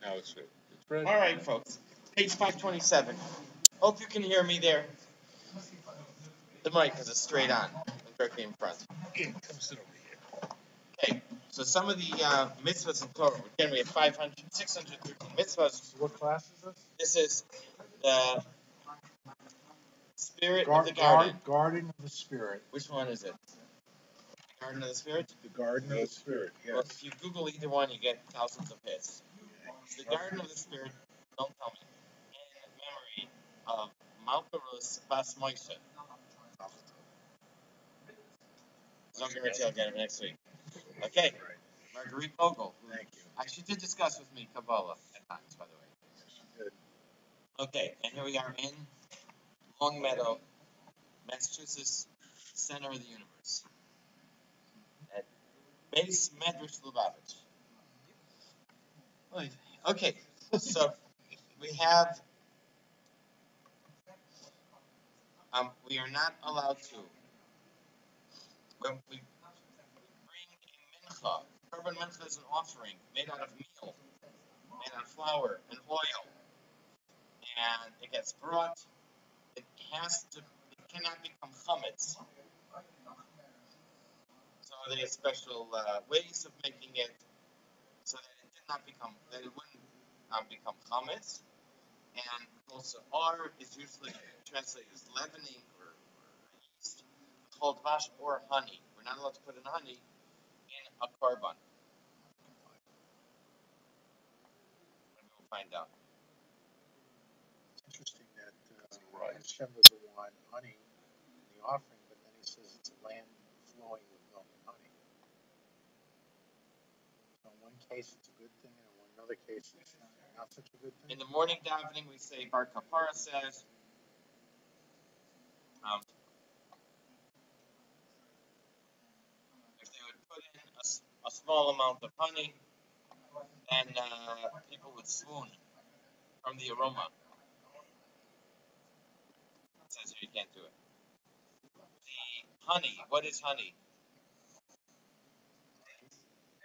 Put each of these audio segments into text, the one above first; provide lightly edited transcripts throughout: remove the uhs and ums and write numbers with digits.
Now it's red. All right, folks. Page 527. Hope you can hear me there. The mic is straight on, directly in front. Okay, come sit over here. Okay, so some of the mitzvahs in Torah. Again, we have 613 mitzvahs. So what class is this? This is the Spirit of the Garden. Garden of the Spirit. Which one is it? The Garden of the Spirit? The Garden of the Spirit, yes. Well, if you Google either one, you get thousands of hits. The Garden of the Spirit, don't tell me, in memory of Malka Ruth Moshe. Don't guarantee I'll get him next week. Okay, Margarete Vogel. Thank you. She did discuss with me Kabbala at times, by the way. Good. Okay, and here we are in Longmeadow, Massachusetts, center of the universe. At Base Medrash Lubavitch. Okay, so we have, we are not allowed to, when we bring a mincha, korban mincha is an offering made out of meal, made out of flour and oil, and it gets brought, it cannot become chametz. So there are special ways of making it so that it wouldn't become chametz. And also R is usually translated as leavening or yeast, called dvash or honey. We're not allowed to put in honey in a korban. We'll find out. It's interesting that Hashem doesn't want honey in the offering, but then he says it's a land flowing with milk and honey. So in one case it's a good thing, and in another case it's not such a good thing. In the morning davening, we say Bar Kapara says, if they would put in a small amount of honey, then people would swoon from the aroma. It says here you can't do it. The honey, what is honey?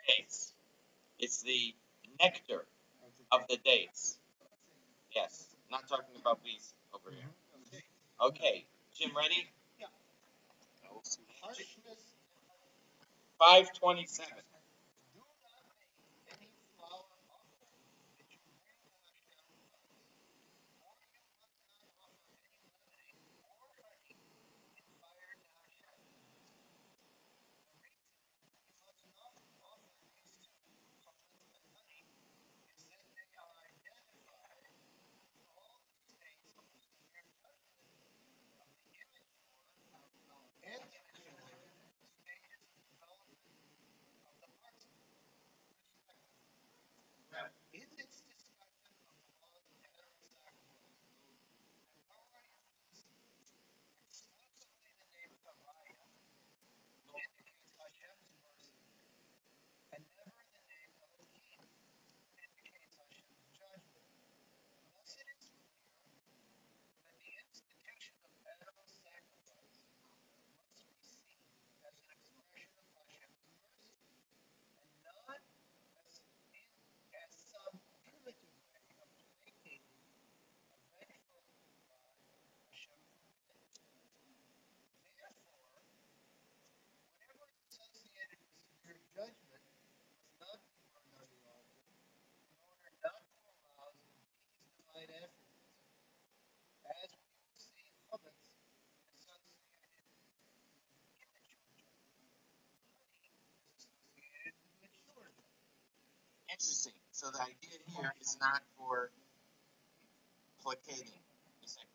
Dates. It's the nectar of the dates. Yes, not talking about bees over here. Okay, Jim, ready? Yeah. 527. Interesting. So the idea here is not for placating. Is it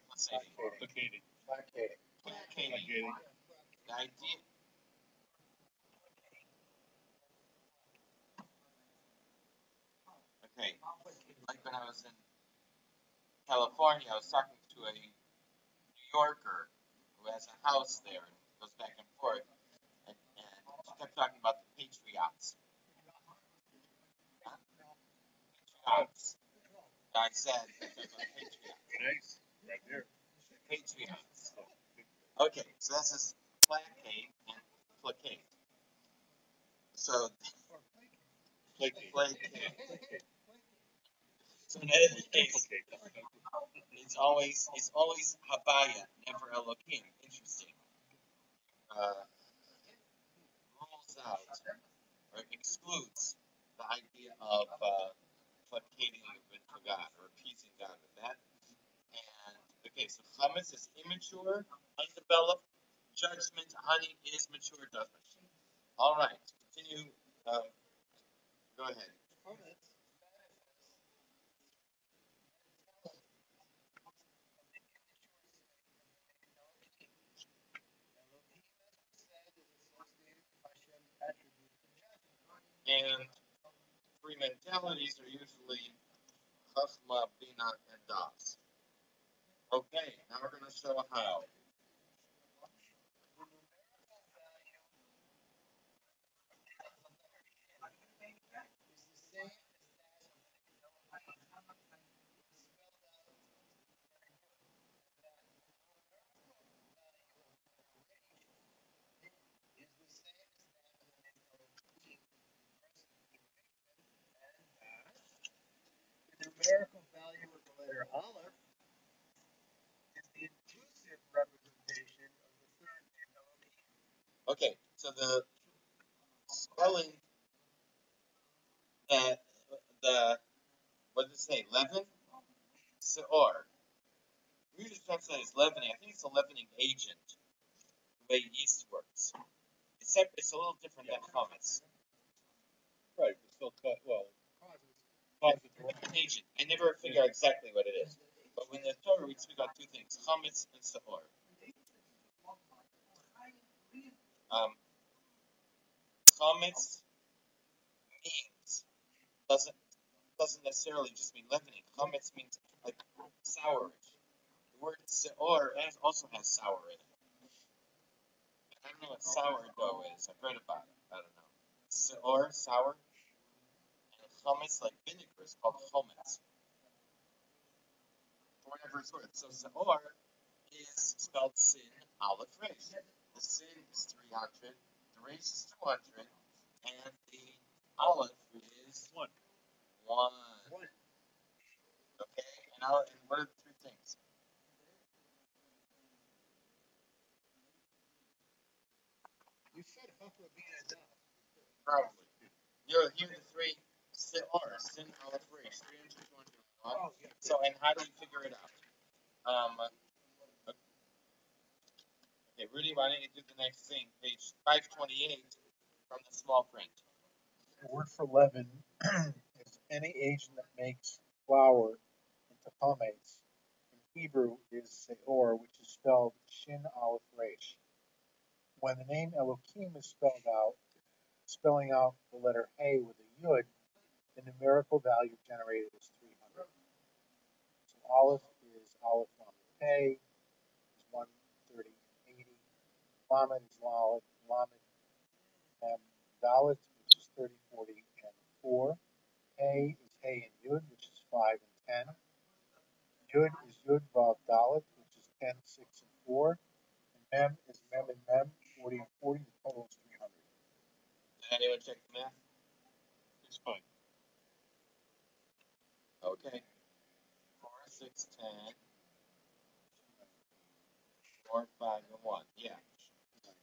placating or placating? Placating. Placating. The idea. Okay. Like when I was in California, I was talking to a New Yorker who has a house there and goes back and forth, and she kept talking about the patriots. Patriots. I said, patriots. Nice. Right there. Patriots. Okay, so this is placate and placate. So, placate. So in that case, it's always Habaya, never Elohim. Interesting. Rules out or excludes the idea of placating with God or appeasing God with that. And okay, so chametz is immature, undeveloped. Judgment, honey is mature judgment. All right, continue. Go ahead. And three mentalities are usually chachma, bina, and das. Okay, now we're going to show how. The numerical value of the letter Aleph is the inclusive representation of the third name Elohim. Okay, so the spelling that the what does it say? Leaven, seor. We usually translate it as leavening. I think it's a leavening agent. The way yeast works. It's a little different than chametz. Right, but still causes Agent. I never figure out exactly what it is. But when the Torah we speak about two things: chametz and seor. Um, chametz means doesn't necessarily just mean leavening. Chametz means like sourish. The word seor also has sour in it. I don't know what sourdough is. I've read about it. I don't know. Seor, sour, and chametz like vinegar is called chametz. For whatever it's worth. So seor is spelled sin aleph resh. The sin is 300, the resh is 200, and the aleph is one. Okay, and what are the three things? You said Chachma Bina Das. Probably. You're here the three seor, sin aleph resh, 300, 200, 1. Oh, yeah. So, and how do you figure it out? Okay, Rudy, why don't you do the next thing? Page 528 from the small print. The word for leaven is any agent that makes flour into chametz. In Hebrew is seor, which is spelled shin aleph resh. When the name Elohim is spelled out, spelling out the letter Hey with a yud, the numerical value generated is 300. So Aleph is Aleph Lamed Hey, is 130 and 80. Lamed is Lamed Mem Dalet, which is 30, 40, and 4. Hey is Hey and Yud, which is 5 and 10. Yud is Yud Vav Dalet, which is 10, 6, and 4. And Mem is Mem and Mem, 40 and 40. The total is 300. Did anyone check the math? It's fine. Okay. 4, 6, 10, 4, 5, and 1. Yeah. That's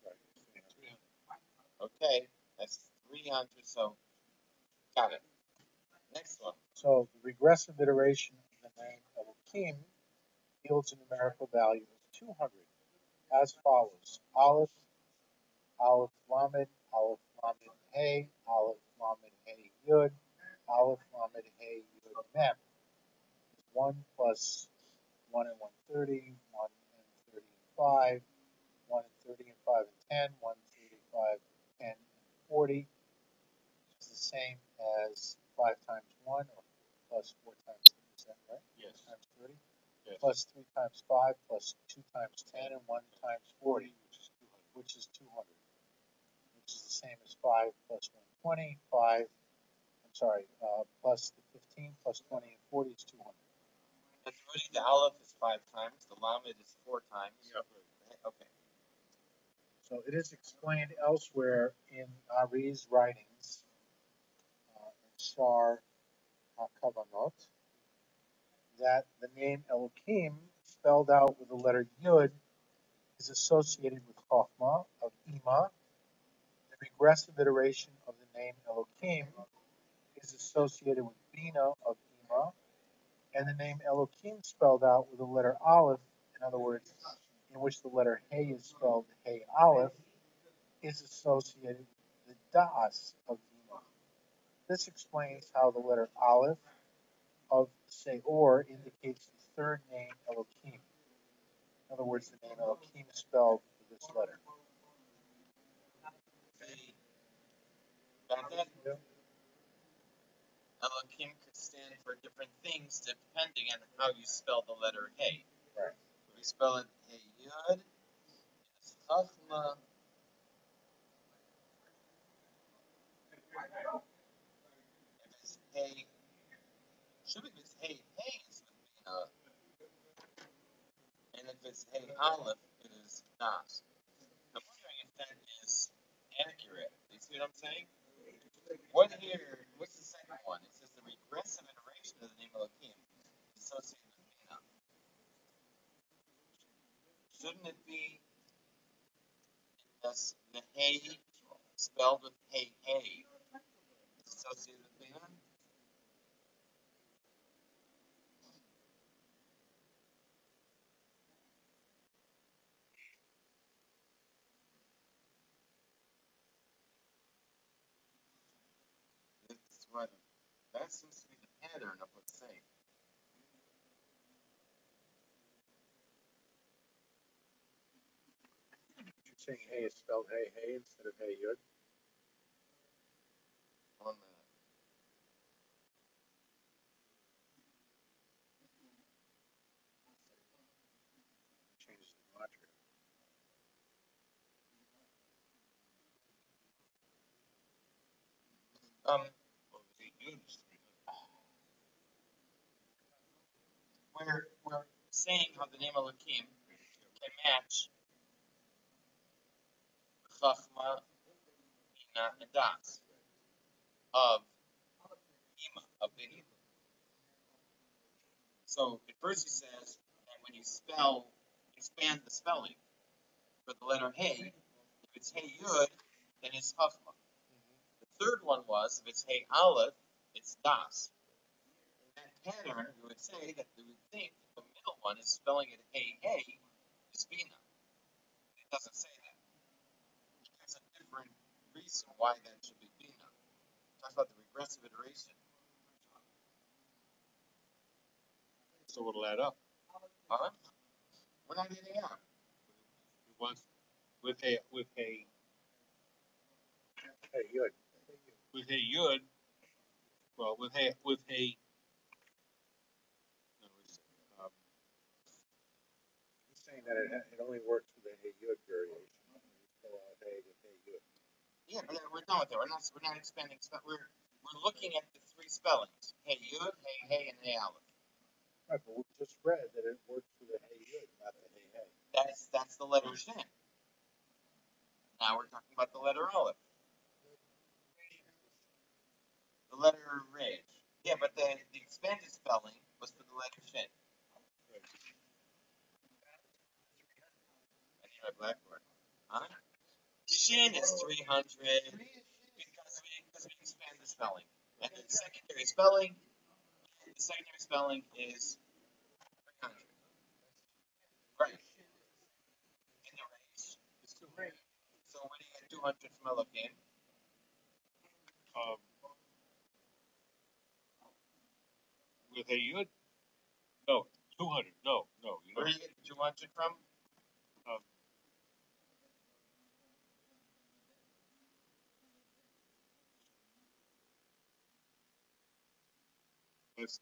right. 300. Okay. That's 300. So, got it. Next one. So the regressive iteration of the name Elohim yields a numerical value of 200 as follows. Aleph, Aleph Lamed, Aleph Lamed Hey, Aleph Lamed Hey Yud, Aleph Lamed Hey Yud Mem. 1 plus 1 and 130, 1 and 30 and 5, 1 and 30 and 5 and 10, 1 and 35, 10 and 40, which is the same as 5 times 1 or plus 4 times 3, is that right? Yes. 4 times 30? Yes. Plus 3 times 5 plus 2 times 10 and 1 times 40, which is 200, which is the same as 5 plus 120, 5, I'm sorry, plus the 15 plus 20 and 40 is 200. And Rudy, the aleph is 5 times. The lamed is 4 times. Yep. Okay. So it is explained elsewhere in Ari's writings Shar HaKavanot, that the name Elohim, spelled out with the letter Yud, is associated with Chochmah of Ima. The regressive iteration of the name Elohim is associated with Bina of Ima, and the name Elohim spelled out with the letter Aleph, in other words, in which the letter Hey is spelled Hey Aleph, is associated with the Da'as of Ima. This explains how the letter Aleph of Seor indicates the third name Elohim. In other words, the name Elohim is spelled with this letter. Got that? Elohim could stand for different things depending on how you spell the letter Hey. Right. If we spell it Hey Yud, it's Chachma. If it's Hey, should be if it's Hey Hey, it's Bina. And if it's Hey Aleph, it is Das. I'm wondering if that is accurate. You see what I'm saying? What here? What's the second one? It says the regressive iteration of the name Elohim is associated with Bina. Shouldn't it be the Hey spelled with Hey Hey is associated with Bina? That's what. That seems to be the pattern of what's saying. You're saying Hey is spelled Hey Hey instead of Hey Yud. One minute. Changes the gematria. We're saying how the name Elohim can match Chachma, Bina, and Das of Ima, of Bina. So at first he says that when you expand the spelling for the letter Hey, if it's Hey Yud, then it's Chachma. The third one was if it's Hey Aleph, it's Das. In that pattern, we would say that we would think that the middle one is spelling it Hey Hey is Bina. It doesn't say that. There's a different reason why that should be Bina. It talks about the regressive iteration. So it'll add up. Huh? We're not getting out. Once with a Hey Yud. yud, well with a He's saying that it only works with the Hey Yud variation. You spell out Hey with Hey Yud. Yeah, but we're done with it. We're not expanding. We're looking at the three spellings: Hey Yud, Hey Hey, and Hey Aleph. Right, but we just read that it works with the Hey Yud, not the Hey Hey. That's the letter Shin. Now we're talking about the letter Aleph. The letter Resh. Yeah, but the expanded spelling was for the letter Shin. I need my blackboard. Huh? Shin is 300 because we expand the spelling. And the secondary spelling is 300. Right. And the Resh is 200. So when you get 200 from Elohim, with a yud, no 200, no. where do you get 200 from?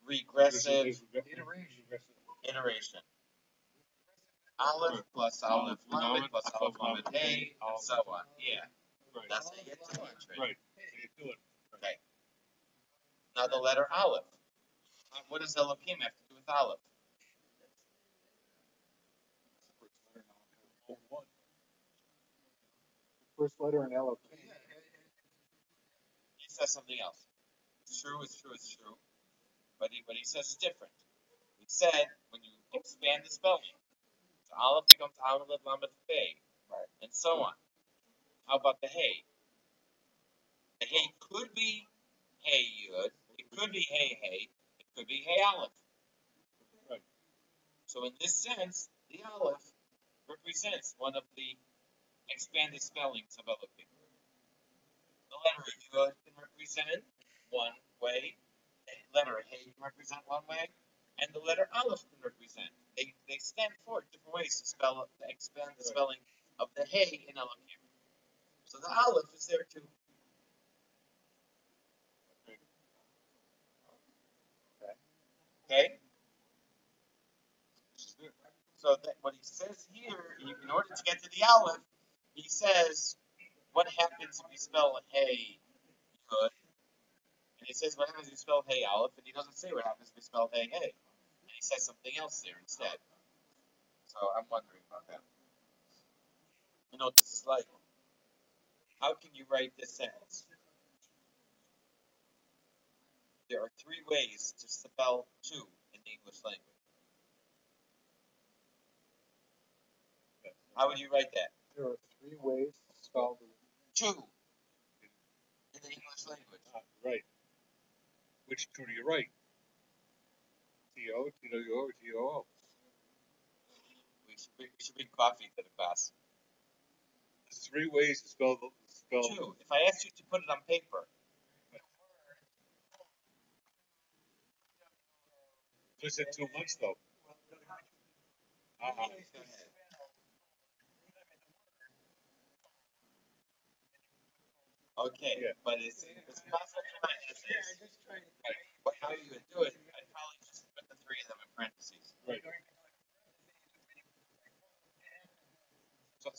Regressive iteration. Aleph plus Aleph Lamed plus Aleph Lamed Hey, and so on. Yeah. Right. That's how you get 200. Right. Okay. Now the letter Aleph. What does Elohim have to do with Aleph? First letter in Elohim. He says something else. It's true. But he says it's different. He said when you expand the spelling, the aleph becomes aleph lamed pei, Right. and so on. How about the hey? The hey could be hey yud. It could be hey hey. It could be hey aleph. Right. So in this sense, the aleph represents one of the expanded spellings of Elohim. The letter yud can represent one way. The letter hey can represent one way, and the letter aleph can represent. They stand for different ways to spell to expand the spelling of the hey in Elohim. So the aleph is there too. Okay. So that what he says here, in order to get to the aleph, he says what happens if you spell hey good, and he says what happens if you spell hey aleph, and he doesn't say what happens if you spell hey hey, and he says something else there instead. So I'm wondering about that. You know what this is like? How can you write this sentence? There are three ways to spell two in the English language. How would you write that? There are three ways to spell the Two in the English language. Right. Which two do you write? T-O, T-W-O, or T-O-O? We should bring coffee to the class. There's three ways to spell the Two. If I asked you to put it on paper. You said too much though. Uh-huh. Okay, Yeah. but it's possible to write as is. But how you would do it, I'd probably just put the three of them in parentheses. Right. But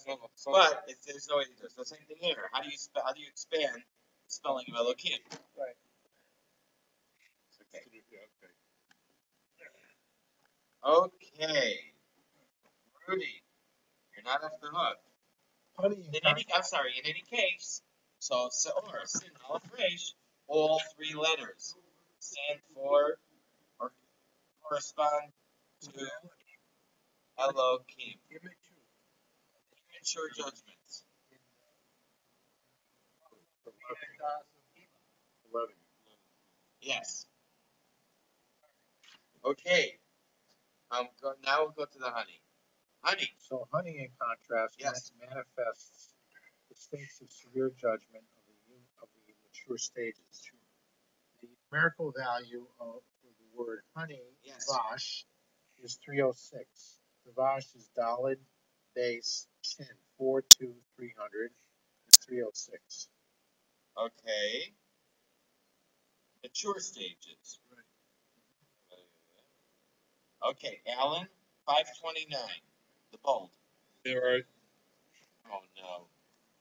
there's no way to do it. So same thing here. How do you expand the spelling of Elohim? right. Okay. Rudy, you're not off the hook. Honey. In any case, so or sin aleph resh, all three letters stand for or correspond to Elohim. Immature judgments. 11. Yes. Okay. Now we'll go to the honey. Honey. So honey, in contrast, Yes. manifests the states of severe judgment of the mature stages. The numerical value of the word honey, Yes. Vash, is 306. The Vash is Dalid, base, Shin, 4, 2, 300, and 306. Okay. Mature stages. Okay, Alan, 529. The bold. There are. Oh no.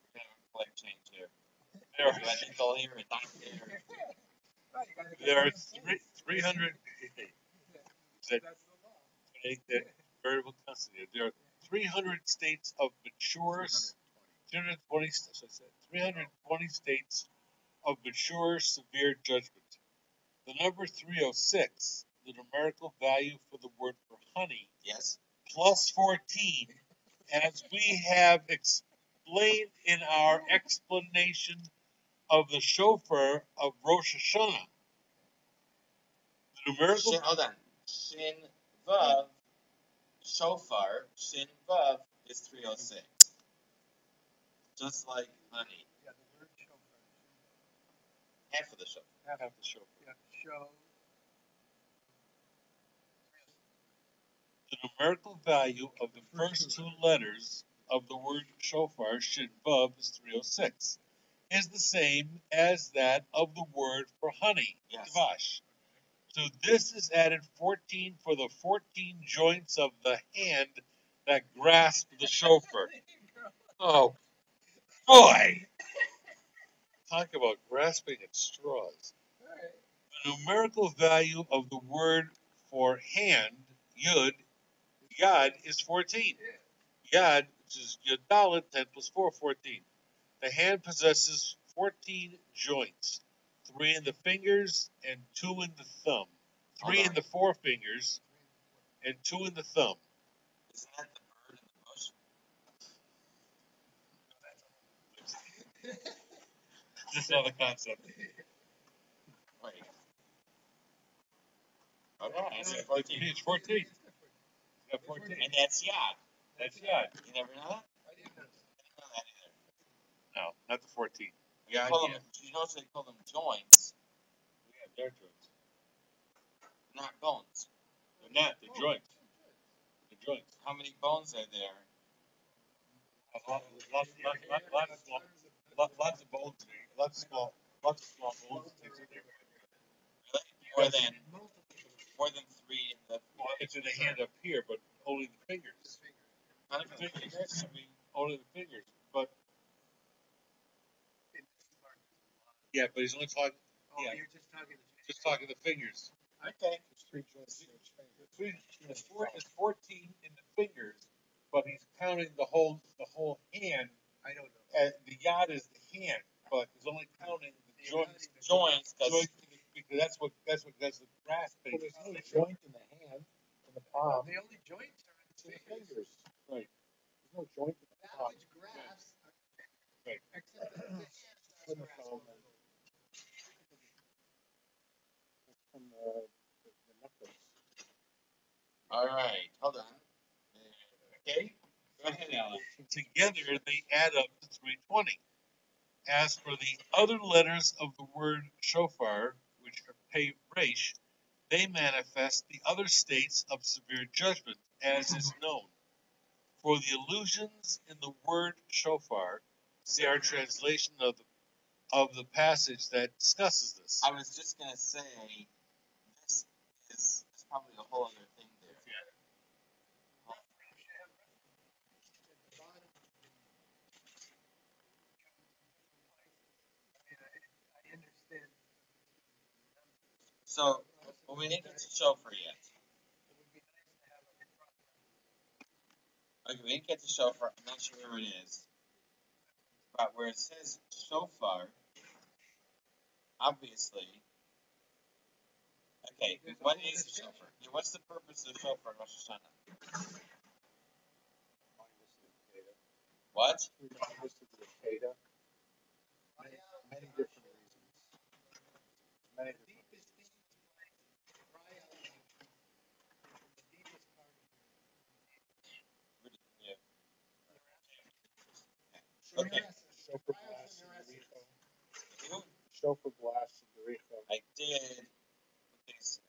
We're gonna have a flag change here. There I think they'll hear it. There are 300. That variable constant. There are 300 states of mature. 320. So I said 320 states of mature severe judgment. The number 306, the numerical value for the word for honey, Yes. plus 14, as we have explained in our explanation of the shofar of Rosh Hashanah. The numerical. Hold on. Shin Vav, shofar, Shin Vav is 306. Just like honey. Yeah, the word shofar. Half of the shofar. Half the shofar. Yeah, show. The numerical value of the first two letters of the word shofar, Shin Vav, is 306. Is the same as that of the word for honey, Yes. Dvash. So this is added 14 for the 14 joints of the hand that grasp the shofar. Oh, boy! Talk about grasping at straws. The numerical value of the word for hand, Yad, is 14. Yad, which is Yadalit, 10 plus 4, 14. The hand possesses 14 joints. 3 in the fingers and 2 in the thumb. 3 Hold in on. the forefingers and 2 in the thumb. Isn't that the bird in the bush? This is another concept. Wait. Okay, I said It's 14. 14. It's got 14. And that's Yad. That's Yad. You never know that? I didn't know. I didn't know that either. No, not the 14. You Yad, call yeah. them, you notice they call them joints, Yeah, they're joints. not bones. They're not. They're joints. They're joints. How many bones are there? Lots of bones in there. Lots of small bones. Really? More than 3 in the. Well, it's in the hand up here, but only the fingers. Not even the fingers. I mean, only the fingers. But yeah, but he's only talking. Yeah, You're just talking just talking the fingers. Okay. There's 3 joints in each finger. It's 14 in the fingers, but he's counting the whole hand. I don't know. And the yad is the hand, but he's only counting the joints. Joints, Joints because that's what the grasp Well, thing. there's no joint in the hand, in the palm. The only joints are in It's the in the fingers. fingers. Right. There's no joint in the That palm. which grasps, Right. except that the hands From the grasp. palm and from the knuckles. All right. Hold on. Okay. Go ahead, Alan. Together they add up to 320. As for the other letters of the word shofar, which are pei resh, they manifest the other states of severe judgment, as is known. For the allusions in the word shofar, see our translation of the passage that discusses this. I was just going to say, this is probably a whole other thing there. I understand. So, well, we didn't get to shofar yet. It would be nice to have a Okay, we didn't get to shofar. I'm not sure where it is. But where it says shofar, obviously. Okay, what is the shofar? What's the purpose of the shofar in Rosh Hashanah? What? Remind us of the Akeda. Many different reasons. Many different deepest thing is like cry out loud. The deepest part of Yeah. your Okay. shofar blasts and Yericho. Who? Shofar blasts and Yericho. I did. Okay, so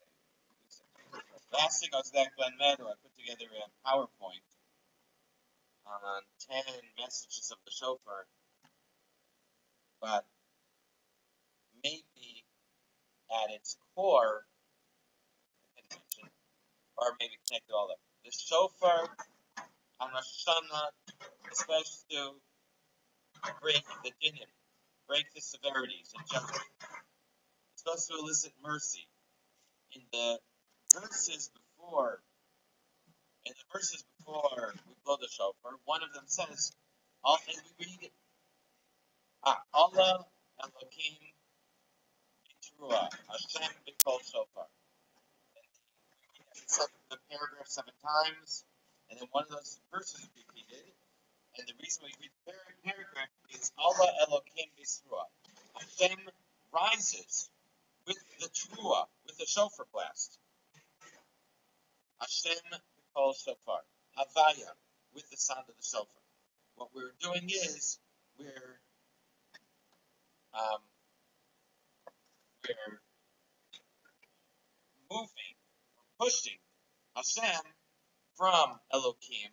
last week I was at Glen Meadow. I put together a PowerPoint on 10 messages of the shofar. But maybe at its core, I can mention, or maybe connect it all up. The shofar on Rosh Hashanah is supposed to break the dinim, break the severities and judgment. It's supposed to elicit mercy. In the verses before we blow the shofar, one of them says, and we read, Allah Elohim Yitrua, Hashem B'Kol Shofar. The paragraph 7 times, and then one of those verses is repeated. And the reason we read the paragraph is Allah Elohim Yitrua. Hashem rises with the trua, with the shofar blast. Hashem B'Kol Shofar. Havaya, with the sound of the shofar. What we're doing is we're moving, pushing Hashem from Elohim,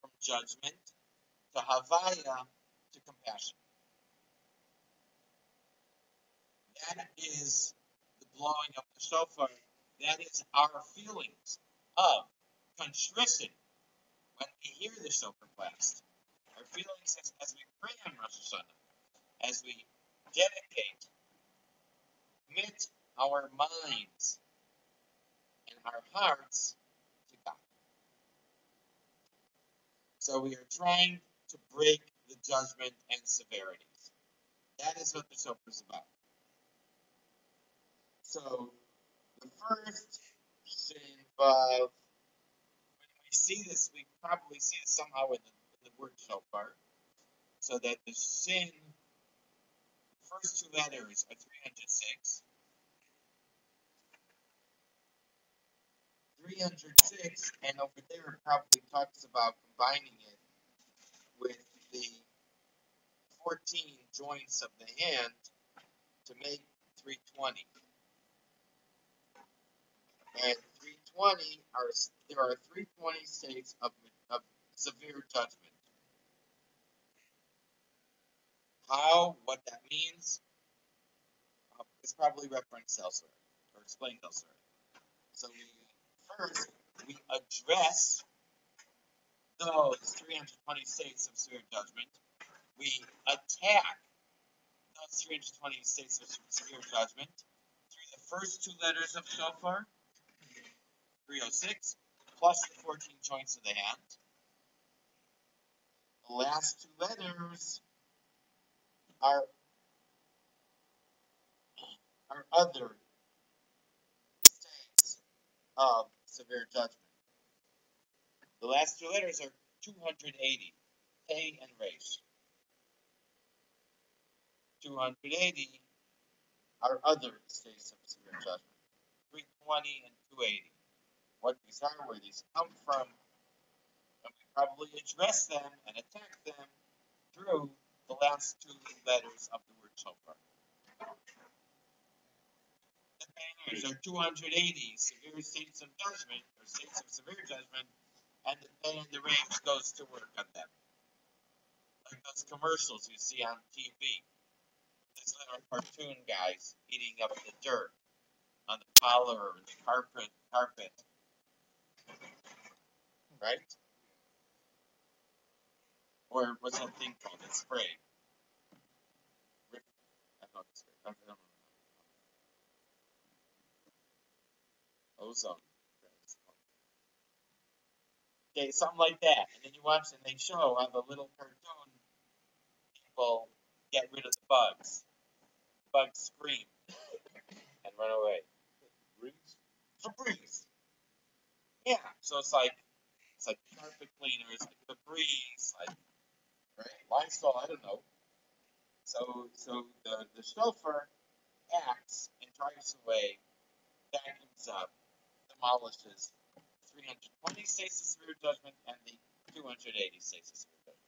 from judgment, to Havaya, to compassion. That is the blowing of the shofar. That is our feelings of contrition when we hear the shofar blast. Our feelings as we pray on Rosh Hashanah, as we dedicate, commit our minds and our hearts to God. So we are trying to break the judgment and severities. That is what the shofar is about. So the first sin of, when we see this, we probably see this somehow in the word shofar, so that the sin, the first two letters are 306. 306, and over there it probably talks about combining it with the 14 joints of the hand to make 320. And 320 there are 320 states of severe judgment. What that means is probably referenced elsewhere or explained elsewhere. So we address those 320 states of severe judgment. We attack those 320 states of severe judgment through the first two letters of shofar, 306, plus the 14 joints of the hand. The last two letters are other states of severe judgment. The last two letters are 280, Hey and Resh. 280 are other states of severe judgment. 320 and 280. What these are, where these come from, and we probably address them and attack them through the last two letters of the word shofar. The banners are 280 severe states of judgment, or states of severe judgment, and the pay and the range goes to work on them. Like those commercials you see on TV. These little cartoon guys eating up the dirt on the collar or the carpet. Right? Or what's that thing called? It's spray. I don't know. Ozone. Okay, something like that. And then you watch and they show how the little cartoon people get rid of the bugs. Bugs scream and run away. Febreze. Yeah. So it's like carpet cleaners, like Febreze, like Lysol, I don't know. So the chauffeur acts and drives away, vacuums up, demolishes 320 states of severe judgment and the 280 states of severe judgment.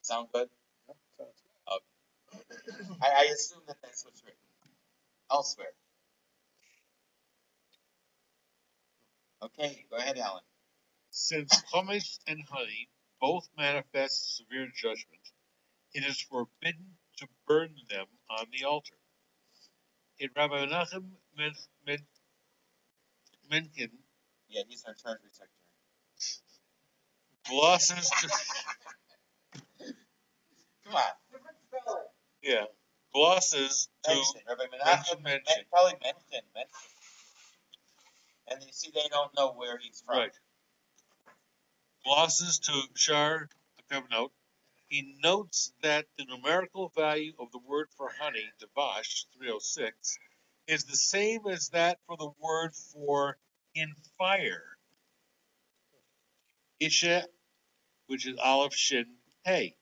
Sound good? Okay. I assume that's what's written elsewhere. Okay, go ahead, Alan. Since chametz and honey both manifest severe judgment, it is forbidden to burn them on the altar. In Rabbi Menachem Mencken Yeah, he's our treasury secretary. glosses to Come on. yeah glosses to Rabbi Menachem mention. Probably mention. And you see, they don't know where he's from. Right. Glosses to Shar Kavanot. He notes that the numerical value of the word for honey, devash, 306, is the same as that for the word for in fire, isha, which is aleph shin hey.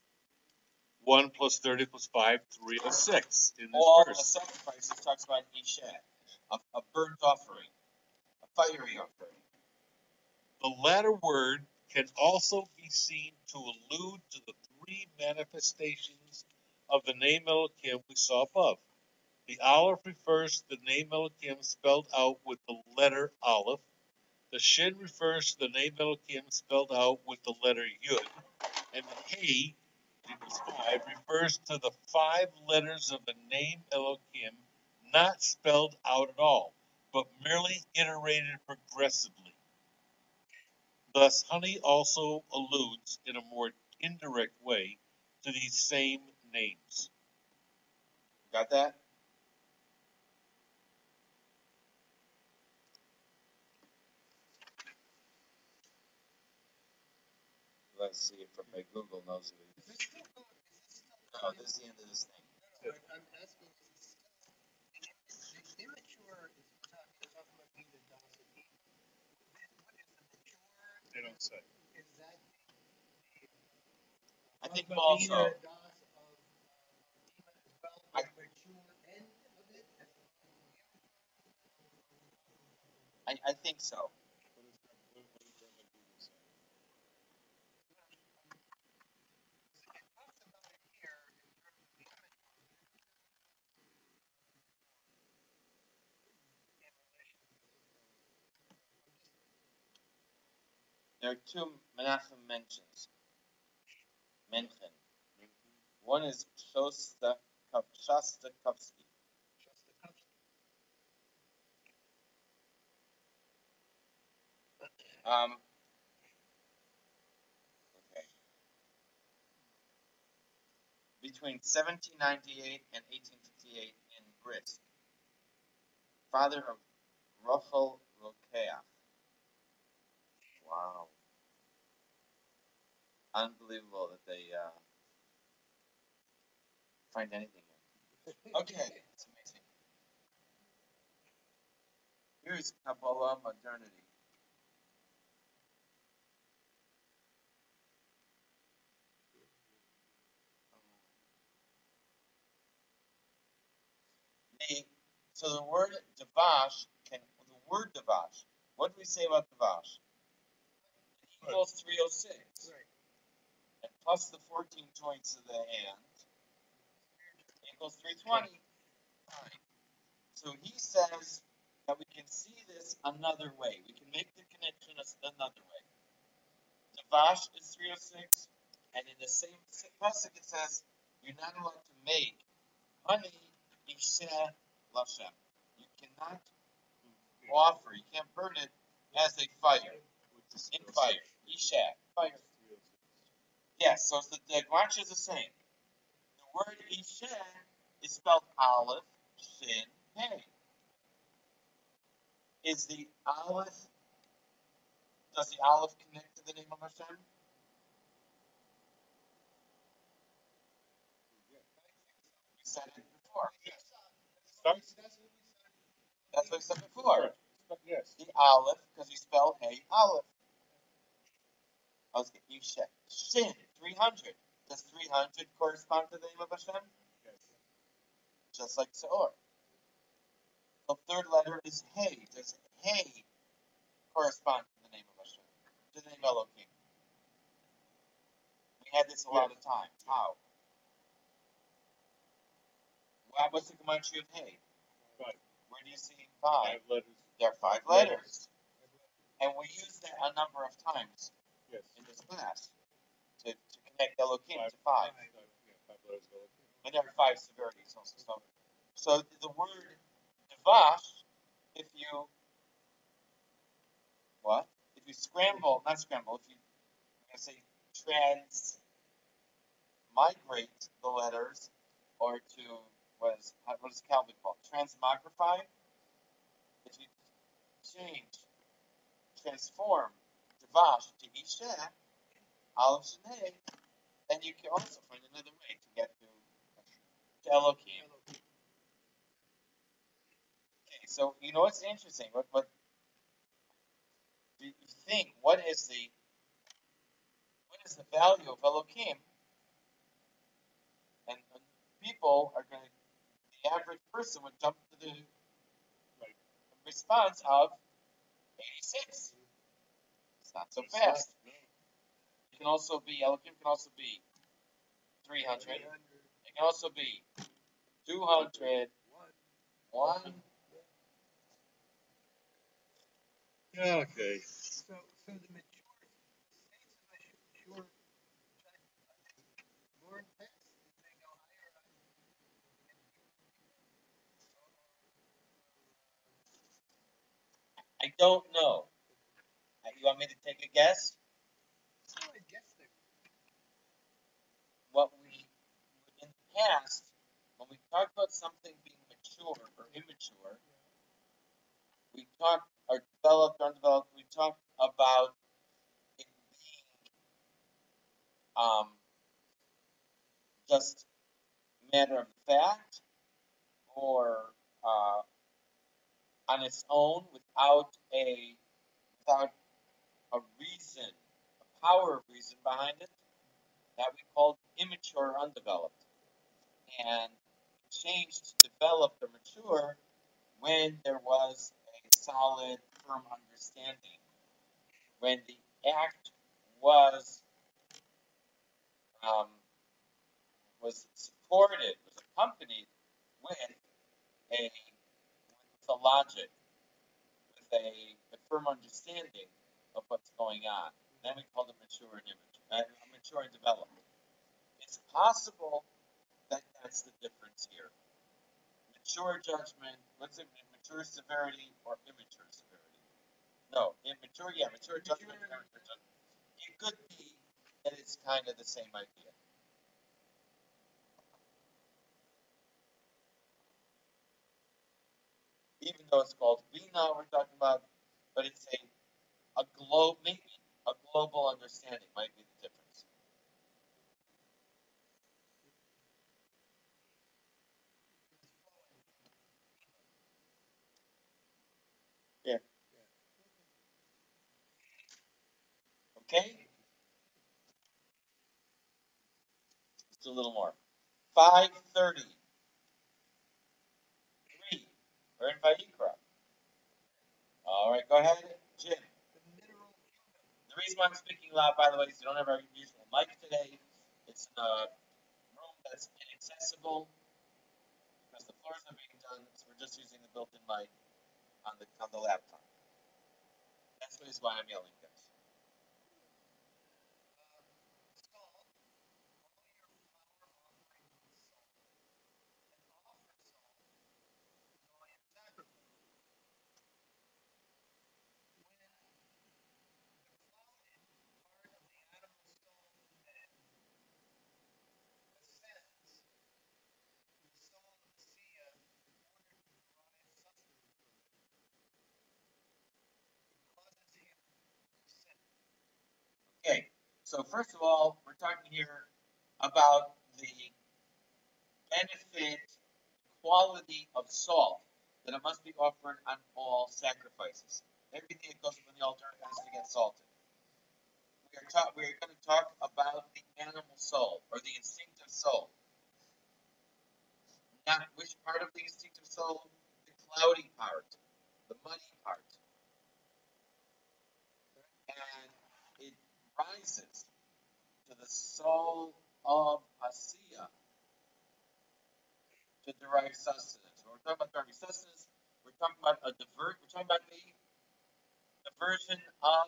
1 plus 30 plus 5, 306 in this All verse. the sacrifices talks about isha, a burnt offering, a fiery offering. The latter word can also be seen to allude to the three manifestations of the name Elohim we saw above. The aleph refers to the name Elohim spelled out with the letter aleph. The shin refers to the name Elohim spelled out with the letter yud. And the hey, equals 5, refers to the 5 letters of the name Elohim not spelled out at all, but merely iterated progressively. Thus, honey also alludes in a more indirect way to these same names. Got that? Let's see if my Google knows it. Oh, this is the end of this thing. No, I'm asking, is it still, the immature is talking about being a das of Eva. What is the mature? They don't say. Is that I think being also. a das of Eva as well, the mature end of it? I think so. What does Rabbi Vogel say? It talks about it here in terms of the immature in relation to There are two Menachem mentions. Menchen. One is Shostakovsky. Okay. Between 1798 and 1858 in Brisk, father of Rochel Rokeach. Wow. Unbelievable that they find anything here. Okay, it's amazing. Here's Kabbala modernity. So the word Devash what do we say about Devash? It equals 306. Right. And plus the 14 joints of the hand equals 320. Fine. So he says that we can see this another way. We can make the connection another way. Devash is 306, and in the same pasuk it says you're not allowed to make honey isha lashem. You cannot offer, you can't burn it as a fire. In fire. Isha. Fire. Yes, so the Guanch is the same. The word Isha is spelled Aleph, Shin, Hey. Is the Aleph, does the Aleph connect to the name of Hashem? We said it before. That's what we said before. Yes. The Aleph, because you spell Hey, Aleph. Okay, Isha. Shin, 300. Does 300 correspond to the name of Hashem? Yes. Just like Seor. The third letter is Hey. Does Hey correspond to the name of Hashem? To the name Elohim? We had this a lot of times. How? What's the Gematria of Hey? 5. Where do you see 5? 5 letters. There are 5 letters. And we use that a number of times Yes. in this class to connect Elohim to 5. 5 letters of Elohim. And there are 5 severities also. So the word Devash, if you say migrate the letters, or to what is Calvin called? Transmogrify. If you transform Devash to Isha, Aleph Shnei, then you can also find another way to get to Elohim. Okay, so you know what's interesting? What do you think? What is the value of Elohim? And people are going to, the average person would jump to the response of 86. It's not so fast. It can also be, Elohim can also be 300. It can also be 200. 1. Okay. So the mature states of mature more intense as they go higher. I don't know. You want me to take a guess? So I guess they What we, in the past, when we talk about something being mature or immature, we talk, or developed or undeveloped, we talk about it being just matter of fact, or on its own without a reason, a power of reason behind it, that we called immature or undeveloped. And change to developed or mature when there was a solid, firm understanding, when the act was um, supported, was accompanied with a logic, with a firm understanding of what's going on. Then we call it mature and mature and developed. It's possible that that's the difference here. Mature judgment, what's it, mature severity or immature severity? No, immature, yeah, mature judgment. It could be that it's kind of the same idea. Even though it's called Bina, we're talking about, but it's maybe a global understanding might be the difference. Yeah. Okay? Just a little more. 5:30. 3. We're in Vayikra. All right, go ahead, Jim. The reason why I'm speaking loud, by the way, is you don't have our usual mic today. It's in a room that's inaccessible because the floors are being done, so we're just using the built-in mic on the laptop. That's the reason why I'm yelling, guys. Okay, so first of all, we're talking here about the benefit, quality of salt, that it must be offered on all sacrifices. Everything that goes up on the altar has to get salted. We're going to talk about the animal soul, or the instinctive soul. Not which part of the instinctive soul? The cloudy part, the muddy part. And it rises to the soul of Asiya to derive sustenance. When we're talking about deriving sustenance, we're talking about the diversion of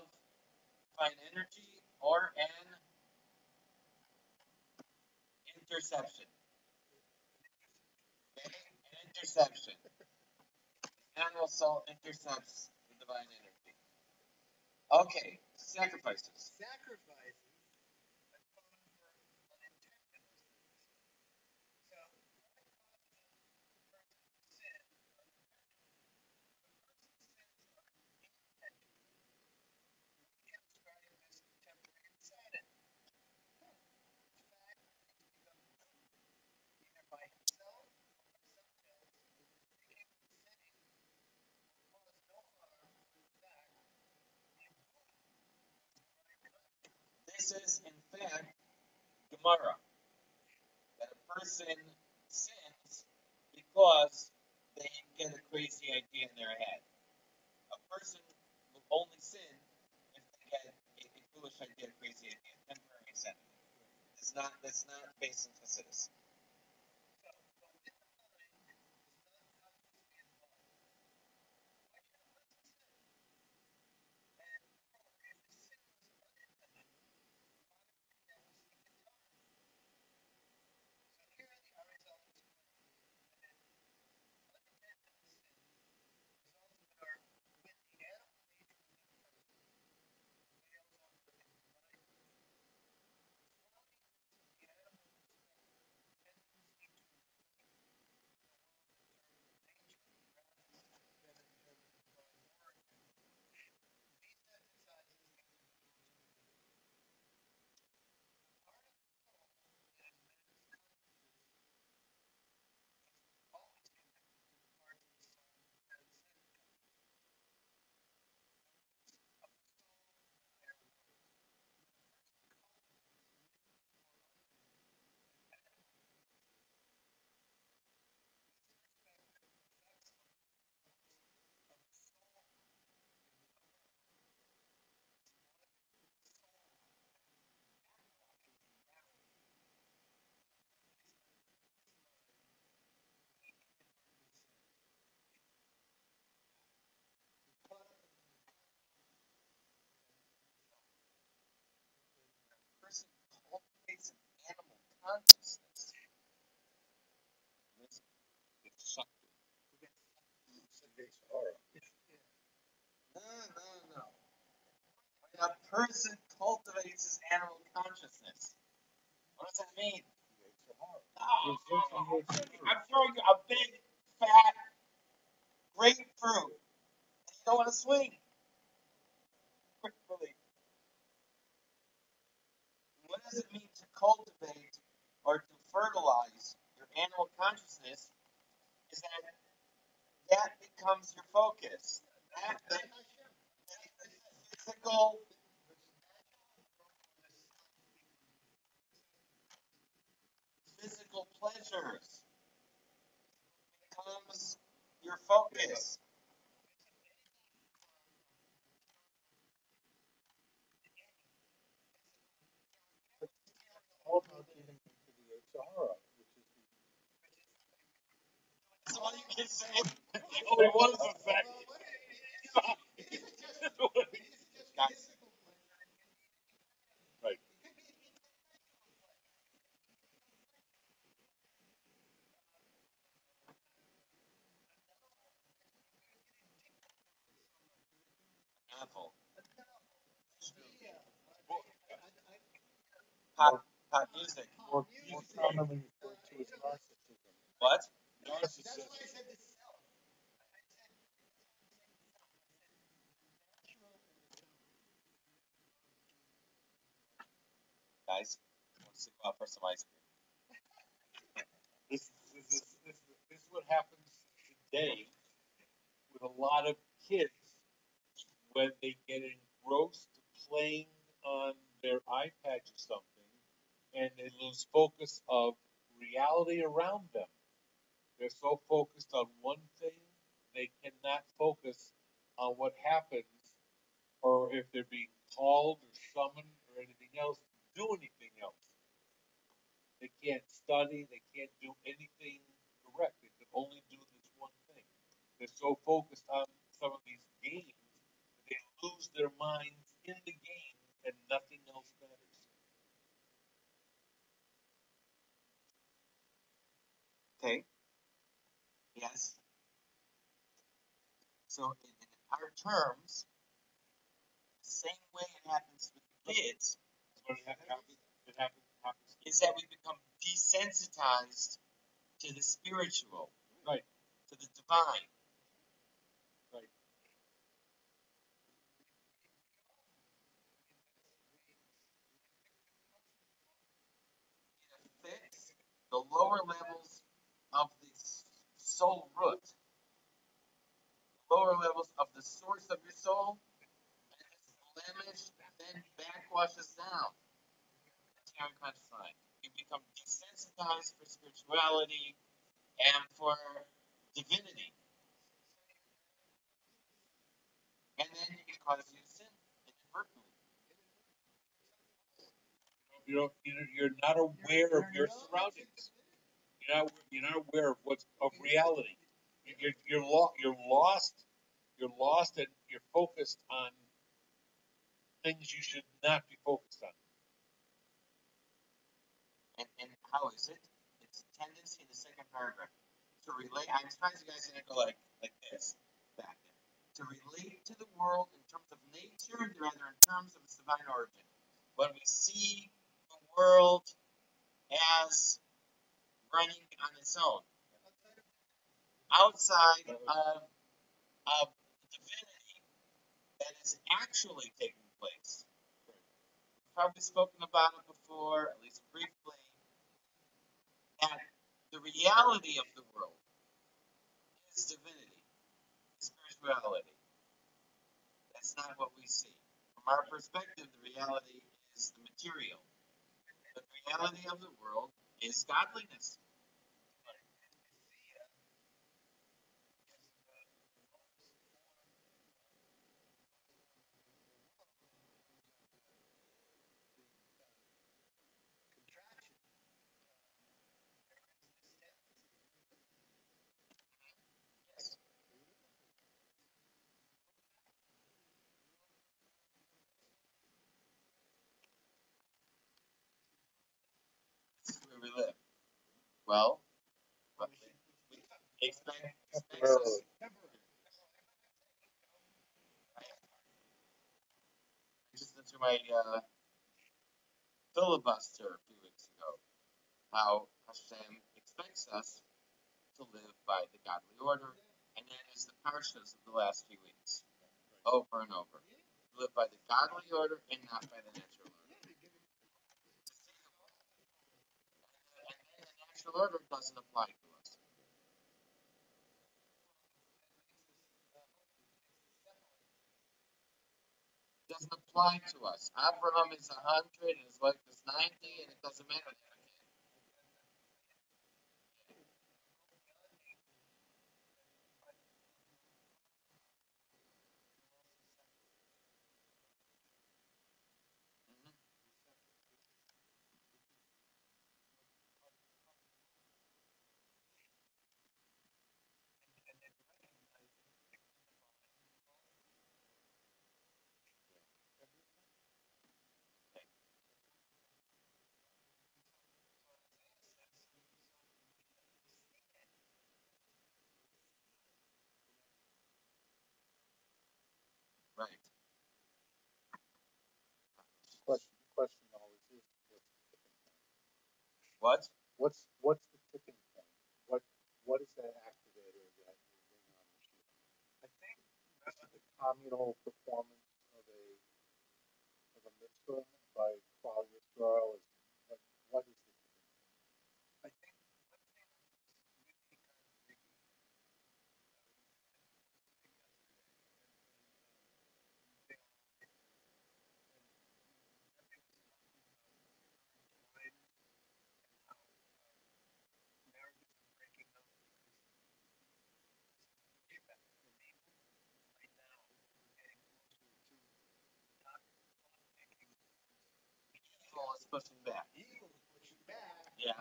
fine energy or an interception. Okay? An interception. Animal soul intercepts the divine energy. Okay, sacrifices. This is, in fact, Gemara. That a person sins because they get a crazy idea in their head. A person will only sin if they get a foolish idea, a crazy idea, temporary insanity. That's not based on Chassidus. animal consciousness. What does that mean? I'm throwing you a big, fat grapefruit, and you don't want to swing. Really. What does it mean to cultivate or to fertilize your animal consciousness? Is that becomes your focus. That physical pleasures becomes your focus. All about getting into the Sahara, which is That's all you can say. The only ones that say. Guys, Right. apple, Well, pop music. more commonly referred to as narcissism. What? narcissism. Guys, let's go out for some ice cream. This is what happens today with a lot of kids when they get engrossed playing on their iPads or something, and they lose focus of reality around them. They're so focused on one thing, they cannot focus on what happens, or if they're being called or summoned or anything else, do anything else. They can't study, they can't do anything correct. They can only do this one thing. They're so focused on some of these games that they lose their minds in the game and nothing else matters. Okay. Yes. So in our terms, the same way it happens with the kids That's what happens. is that we become desensitized to the spiritual, Right, to the divine. right. It affects the lower levels of the soul root, lower levels of the source of your soul, and this blemish then backwashes down into your unconscious mind. You become desensitized for spirituality and for divinity, and then it causes you to sin inadvertently. You're not aware of your surroundings. You're not aware of what's of reality. You're lost, and you're focused on things you should not be focused on. And how is it? It's a tendency in the second paragraph to relate. I'm surprised you guys didn't go like this back then. To relate to the world in terms of nature, rather in terms of its divine origin. When we see the world as running on its own, outside of the divinity that is actually taking place. We've probably spoken about it before, at least briefly, that the reality of the world is divinity, spirituality. That's not what we see. From our perspective, the reality is the material. The reality of the world is godliness. Yes, this is where we live. Well, but we expects us. Temporarily. Just into my filibuster a few weeks ago, how Hashem expects us to live by the godly order, and that is the parshas of the last few weeks, over and over. Live by the godly order and not by the natural order. And then the natural order doesn't apply to us. It doesn't apply to us. Abraham is 100 and his wife is 90, and it doesn't matter. Mm-hmm. Right. Question always is, What? what's the tipping point? What is that activator that you bring on Mashiach? I think this is the communal performance of a mitzvah by Klal Yisrael. What is the tipping point? I think one thing that's really kind of Evil is pushing back. Yeah.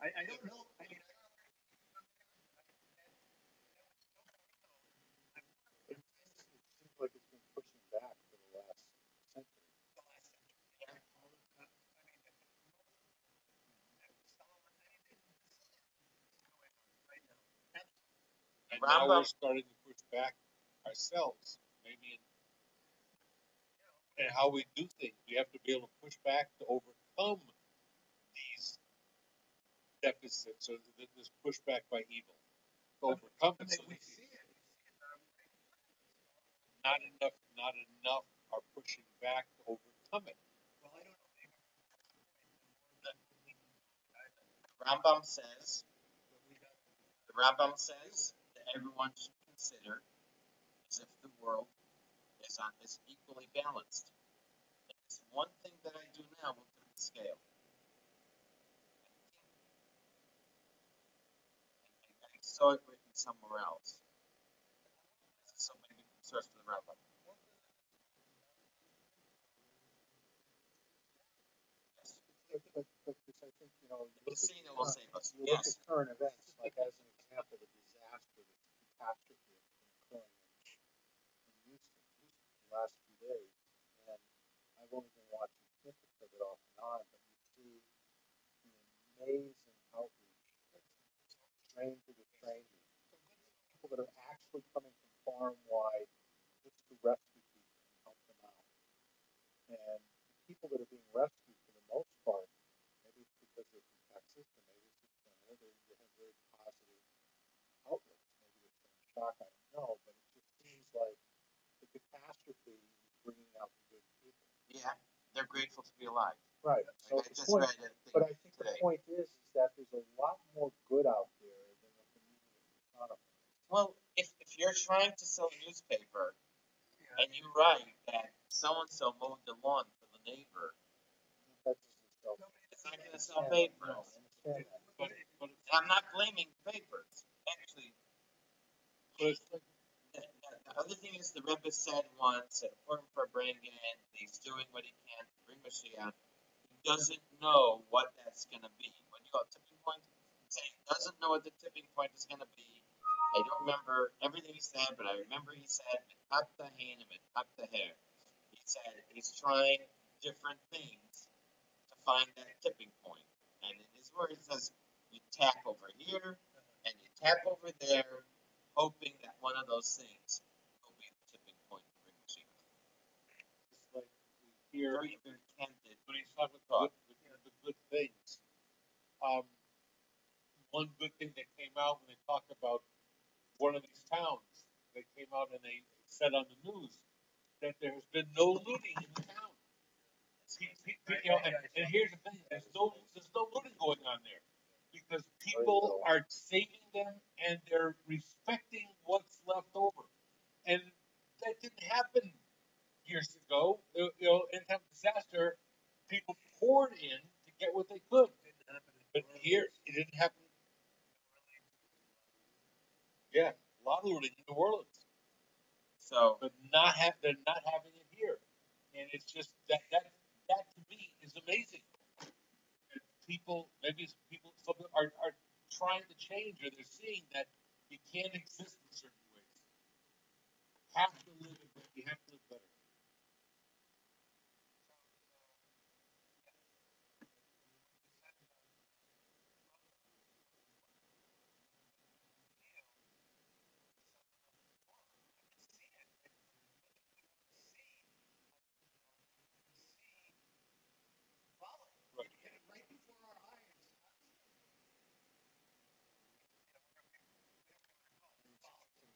I don't know. I mean, It seems like it's been pushing back for the last century. And now Rambam. we're starting to push back ourselves, maybe in how we do things. We have to be able to push back to overcome these deficits or this pushback by evil. To overcome it. So not enough are pushing back to overcome it. The Rambam says that everyone should consider as if the world is equally balanced. It's one thing that I do now will tip the scale. I saw it written somewhere else. So maybe source for the Rambam. Yes. But this, I think, you The casino will save us. you look Yes. at current events, like as an example, the disaster, the catastrophe that's been occurring in Houston the last few days, and I've only been watching snippets of it off and on, but you see the amazing outreach, stranger to stranger, people that are actually coming from far and wide just to rescue people and help them out. And the people that are being rescued, for the most part, maybe it's because they're from Texas, or maybe it's just they have very positive outlooks. Maybe it's in shock, I don't know, but it just seems like the catastrophe is bringing out the good people. Yeah. They're grateful to be alive. Right. So I just read it. but I think today. the point is that there's a lot more good out there than what the media personifies. Well, if you're trying to sell a newspaper and you write that so and so mowed the lawn for the neighbor, That doesn't sell. it's not going to sell papers. No, I understand that. But And I'm not blaming papers. Actually, the other thing is the Rebbe said once, at Purim for bringing in, he's doing what he can to bring Mashiach. He doesn't know what that's going to be. When you go tipping point, he doesn't know what the tipping point is going to be. I don't remember everything he said, but I remember he said, he said he's trying different things to find that tipping point. And in his where it says you tap over here and you tap over there, hoping that one of those things will be the tipping point to bring Mashiach. It's like we hear Very, very candid. when he's talking about the good things. One good thing that came out when they talked about one of these towns, they came out and they said on the news that there has been no looting in the town. And here's the thing: there's no looting going on there because people are saving them and they're respecting what's left over. And that didn't happen years ago. Anytime disaster, people poured in to get what they could. But here, it didn't happen. Yeah, a lot of looting in New Orleans. So, But they're not having it here, and it's just that to me is amazing. And some people are trying to change, or they're seeing that you can't exist in certain ways. You have to live better. Right. Right before our eyes.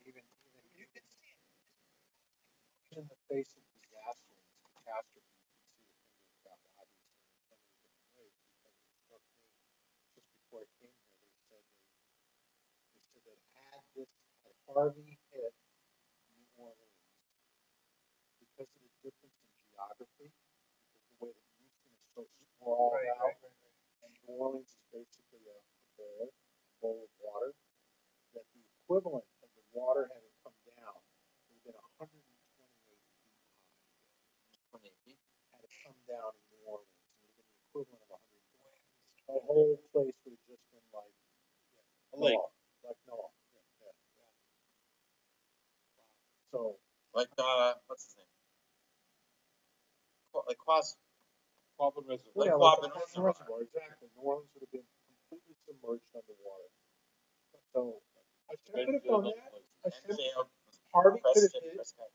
Even in the face of disaster and catastrophe, you can see the finger of God, obviously, in so many different ways. Because it struck me just before I came here, they said that had Harvey hit New Orleans, because of the difference in geography, because the way that Houston is so sprawled out, and New Orleans is basically a bowl of water, that the equivalent of the water having come down would have been 128 feet high. Had it come down in New Orleans, it would have been the equivalent of 120. The whole place would have just been like A lake. like Noah. Yeah. So like, what's his name? Like Quabbin Reservoir. Like yeah, Quabbin like Reservoir. Reservoir, exactly. New Orleans would have been completely submerged underwater. So I could have done that. I and said failed. Harvey could have Prescott- hit Prescott.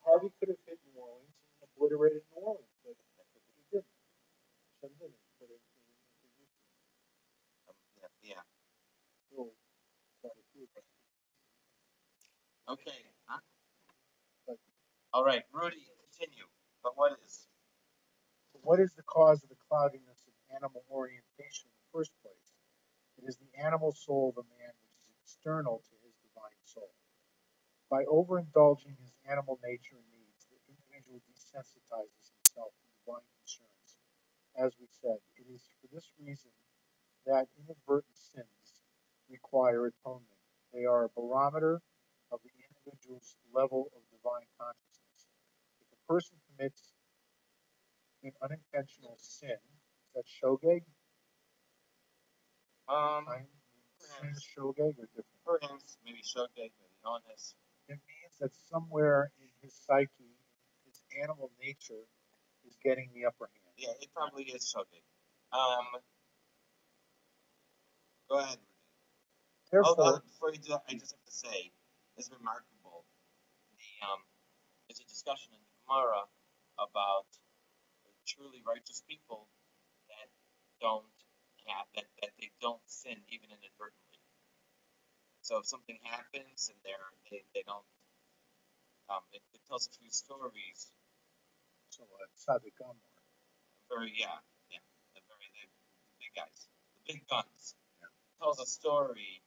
New Orleans and obliterated New Orleans, but he didn't. Some didn't. But it Yeah. still quite a few. Okay. Huh? But All right, Rudy, continue. But what is? what is the cause of the cloudiness of animal orientation in the first place? It is the animal soul of a man which is external to his divine soul. By overindulging his animal nature and needs, the individual desensitizes himself to divine concerns. As we said, it is for this reason that inadvertent sins require atonement. They are a barometer of the individual's level of divine consciousness. If a person commits an unintentional sin, is that shogeg? Sin shogeg or different? Perhaps, maybe Shogeg, maybe honest. It means that somewhere in his psyche, his animal nature is getting the upper hand. Yeah, it probably is Shogeg. Go ahead, Rudy. Therefore, Before you do that, I just have to say, it's remarkable. There's a discussion in the Gemara about truly righteous people that don't that they don't sin even inadvertently. So if something happens and they don't, it tells a few stories. so Tzaddik Amor. The big guys, the big guns. Yeah. Tells a story,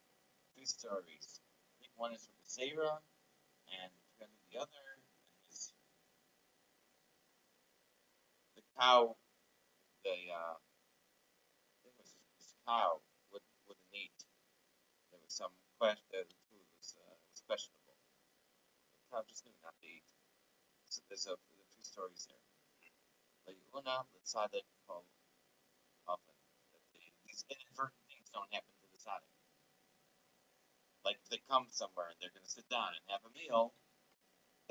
two stories. I think one is from Zera, and the other is the cow. I think it was this cow wouldn't eat. There was some question. The food was questionable. The cow just knew not to eat. So there's a few stories there. Like Una, the tzaddik called often that these inadvertent things don't happen to the tzaddik. Like if they come somewhere and they're going to sit down and have a meal,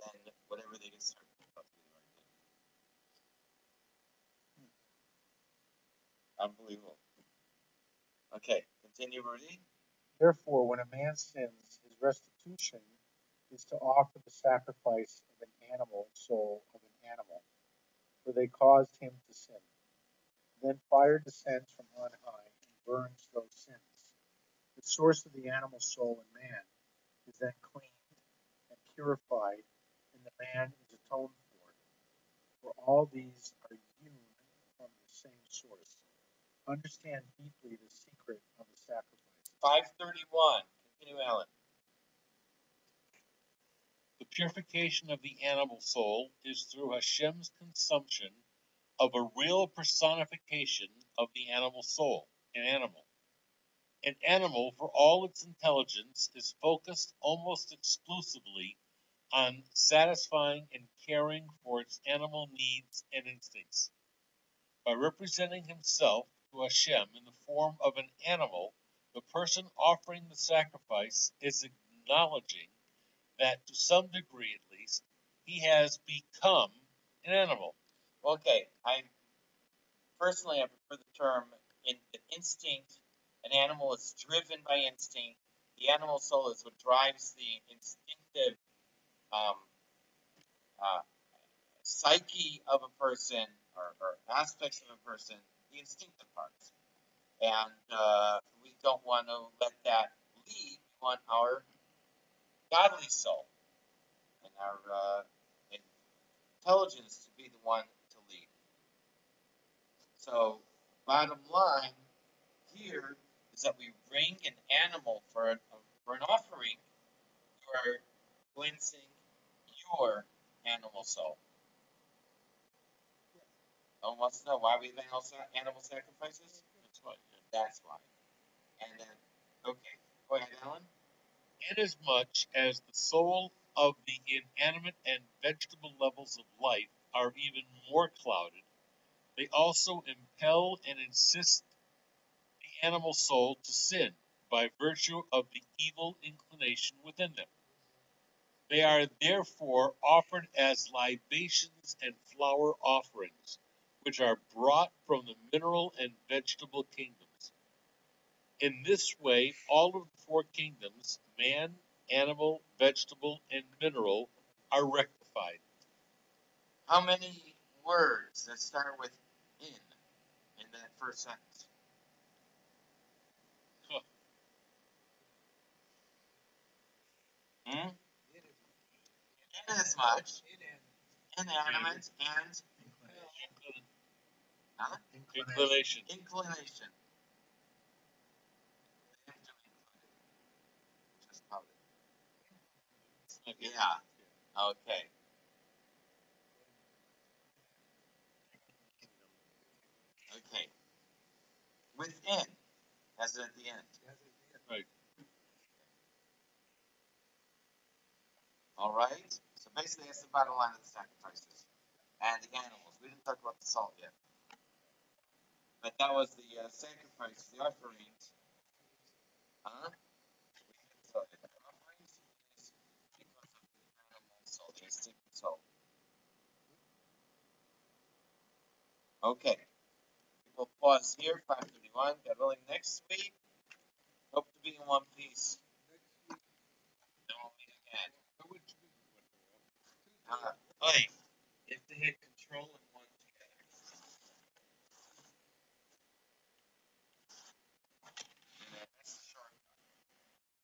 then whatever they get served must be the right thing. Unbelievable. Okay, continue, Rudy. Therefore, when a man sins, his restitution is to offer the sacrifice of an animal soul of an animal, for they caused him to sin. Then fire descends from on high and burns those sins. The source of the animal soul in man is then cleaned and purified, and the man is atoned for. For all these are hewn from the same source. Understand deeply the secret of the sacrifice. 531. Continue, Alan. The purification of the animal soul is through Hashem's consumption of a real personification of the animal soul, an animal. An animal, for all its intelligence, is focused almost exclusively on satisfying and caring for its animal needs and instincts. By representing himself to Hashem in the form of an animal, the person offering the sacrifice is acknowledging that, to some degree at least, he has become an animal. Okay, I personally prefer the term in the instinct. An animal is driven by instinct. The animal soul is what drives the instinctive uh, psyche of a person or aspects of a person, the instinctive parts. And we don't want to let that lead. We want our godly soul and our intelligence to be the one to lead. So, bottom line here is that we bring an animal for an offering. You are cleansing your animal soul. No one wants to know why we have animal sacrifices? That's why. That's why. And then, okay, go ahead, Alan. Inasmuch as the soul of the inanimate and vegetable levels of life are even more clouded, they also impel and insist the animal soul to sin by virtue of the evil inclination within them. They are therefore offered as libations and flower offerings, which are brought from the mineral and vegetable kingdoms. In this way, all of the four kingdoms, man, animal, vegetable, and mineral, are rectified. How many words that start with in that first sentence? Huh. Inasmuch, inanimate, and Inclination. inclination. Just powder. Yeah. Okay. Okay. Within, as at the end. Right. All right. So basically, that's the bottom line of the sacrifices and the animals. We didn't talk about the salt yet, but that was the sacrifice, the offerings. Huh? So the offerings is because of the animal soul, the instinct soul. Okay. We'll pause here. 5:31. God willing, next week. Hope to be in one piece. Then we'll meet again. Hey, if they had control